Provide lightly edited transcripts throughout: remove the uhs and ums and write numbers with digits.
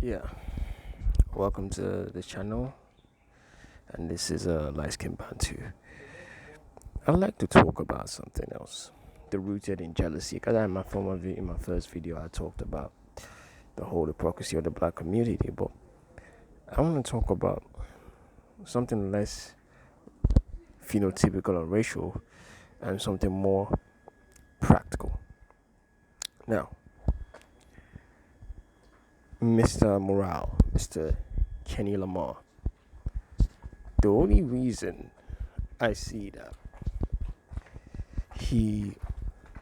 Yeah, welcome to the channel, and this is Light Skin Bantu. I'd like to talk about something else, the rooted in jealousy. Because in my first video, I talked about the whole hypocrisy of the black community, but I want to talk about something less phenotypical or racial, and something more practical. Now, Mr. Morale, Mr. Kenny Lamar. The only reason I see that he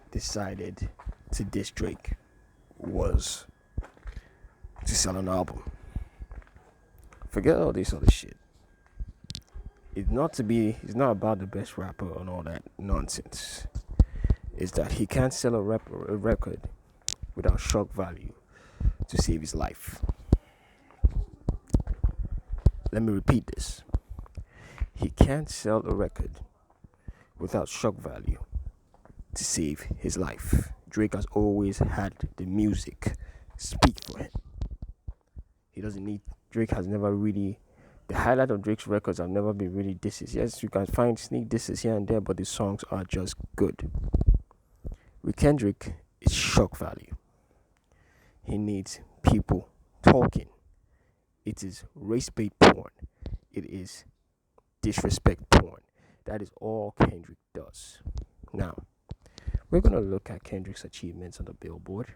decided to diss Drake was to sell an album. Forget all this other shit. It's not about the best rapper and all that nonsense. It's that he can't sell a record without shock value to save his life. Let me repeat this. He can't sell a record without shock value to save his life. Drake has always had the music speak for him. Drake has never really, the highlight of Drake's records have never been really disses. Yes, you can find sneak disses here and there, but the songs are just good. With Kendrick, it's shock value. He needs people talking. It is race bait porn. It is disrespect porn. That is all Kendrick does. Now, we're going to look at Kendrick's achievements on the Billboard.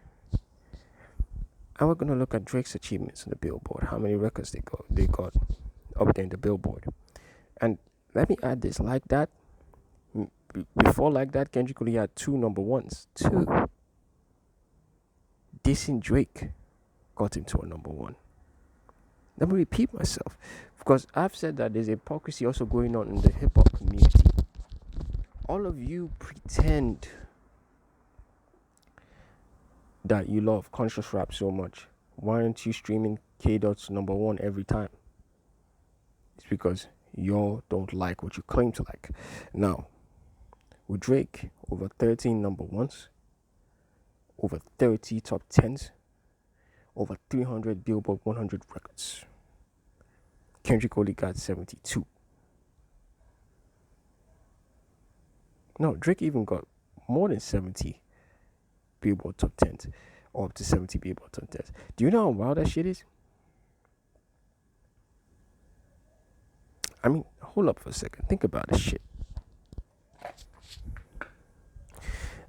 And we're going to look at Drake's achievements on the Billboard. How many records they got up there in the Billboard. And let me add this. Before Kendrick only had 2 number ones. 2. Dissing Drake got him to a number 1. Let me repeat myself, because I've said that there's hypocrisy also going on in the hip-hop community. All of you pretend that you love conscious rap so much. Why aren't you streaming K-Dot's number 1 every time? It's because y'all don't like what you claim to like. Now, with Drake, over 13 number 1s, over 30 top 10s, over 300 Billboard 100 records. Kendrick only got 72. No, Drake even got more than 70 Billboard top 10s, or up to 70 Billboard top 10s. Do you know how wild that shit is? I mean, hold up for a second. Think about this shit.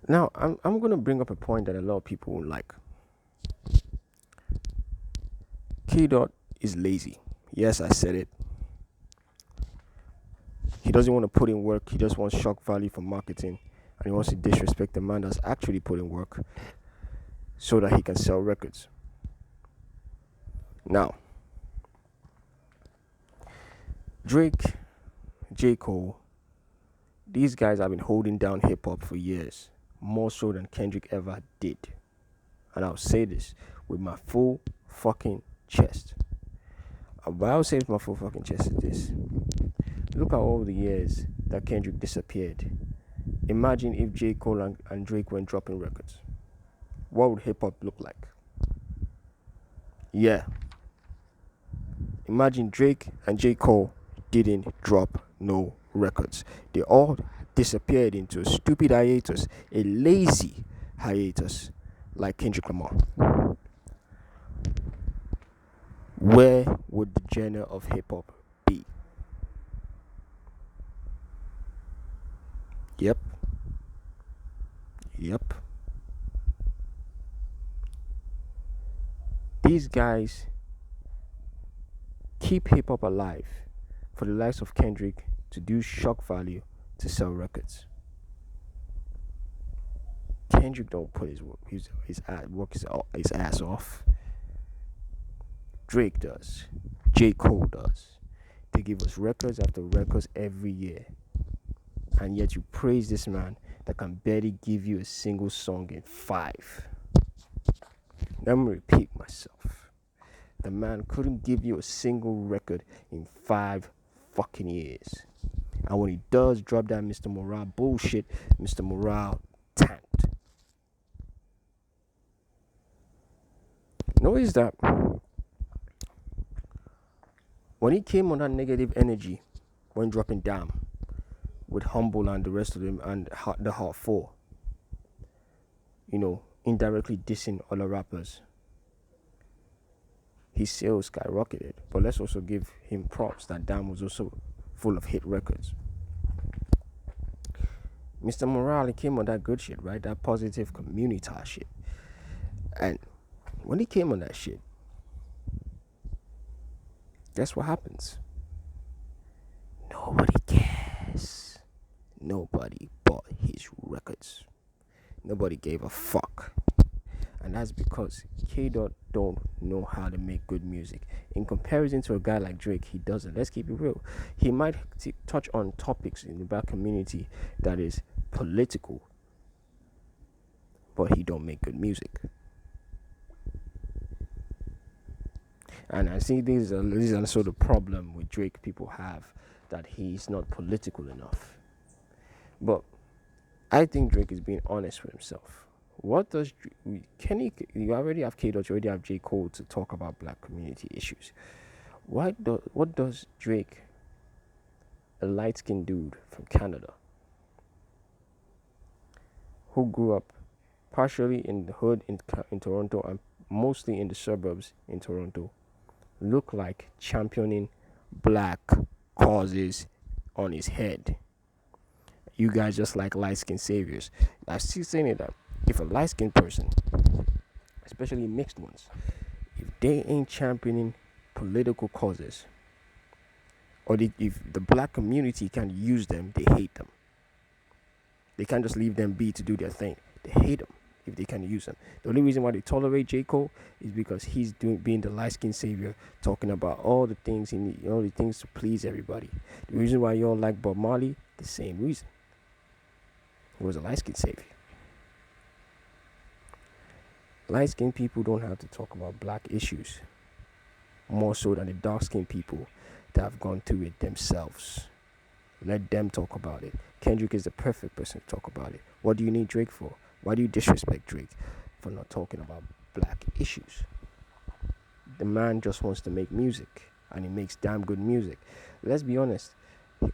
Now, I'm going to bring up a point that a lot of people won't like. K-Dot is lazy. Yes, I said it. He doesn't want to put in work. He just wants shock value for marketing. And he wants to disrespect the man that's actually put in work so that he can sell records. Now, Drake, J. Cole, these guys have been holding down hip-hop for years. More so than Kendrick ever did. And I'll say this with my full fucking chest. But I'll say with my full fucking chest is this. Look at all the years that Kendrick disappeared. Imagine if J. Cole and Drake weren't dropping records. What would hip-hop look like? Yeah. Imagine Drake and J. Cole didn't drop no records. They all disappeared into a stupid hiatus, a lazy hiatus, like Kendrick Lamar. Where would the genre of hip-hop be? Yep. These guys keep hip-hop alive for the likes of Kendrick to do shock value to sell records. Kendrick don't put his ass off. Drake does. J. Cole does. They give us records after records every year. And yet you praise this man that can barely give you a single song in 5. Let me repeat myself. The man couldn't give you a single record in 5 fucking years. And when he does drop that Mr. Morale bullshit, Mr. Morale tanked. Notice that When he came on that negative energy, when dropping Damn with Humble and the rest of them and the Hot Four, indirectly dissing other rappers, his sales skyrocketed. But let's also give him props that Damn was also full of hit records. Mr. Morale came on that good shit, right? That positive community shit. And when he came on that shit, guess what happens? Nobody cares. Nobody bought his records. Nobody gave a fuck. And that's because K Dot don't know how to make good music. In comparison to a guy like Drake, he doesn't. Let's keep it real. He might touch on topics in the black community that is political, but he don't make good music. And I think this is also the problem with Drake people have, that he's not political enough. But I think Drake is being honest with himself. What does you already have K Dot, you already have J. Cole to talk about black community issues. What does Drake, a light-skinned dude from Canada, who grew up partially in the hood in Toronto and mostly in the suburbs in Toronto, look like championing black causes on his head? You guys just like light-skinned saviors. I'm still saying it, that if a light-skinned person, especially mixed ones, if they ain't championing political causes, or if the black community can use them, they hate them. They can't just leave them be to do their thing. They hate them if they can use them. The only reason why they tolerate J. Cole is because he's being the light-skinned savior, talking about all the things to please everybody. The reason why y'all like Bob Marley, the same reason. He was a light-skinned savior. Light-skinned people don't have to talk about black issues more so than the dark-skinned people that have gone through it themselves. Let them talk about it. Kendrick is the perfect person to talk about it. What do you need Drake for? Why do you disrespect Drake for not talking about black issues? The man just wants to make music, and he makes damn good music. Let's be honest.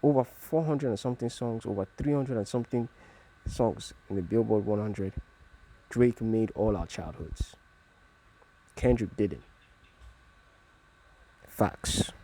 Over 400 and something songs, over 300 and something songs in the Billboard 100. Drake made all our childhoods. Kendrick didn't. Facts.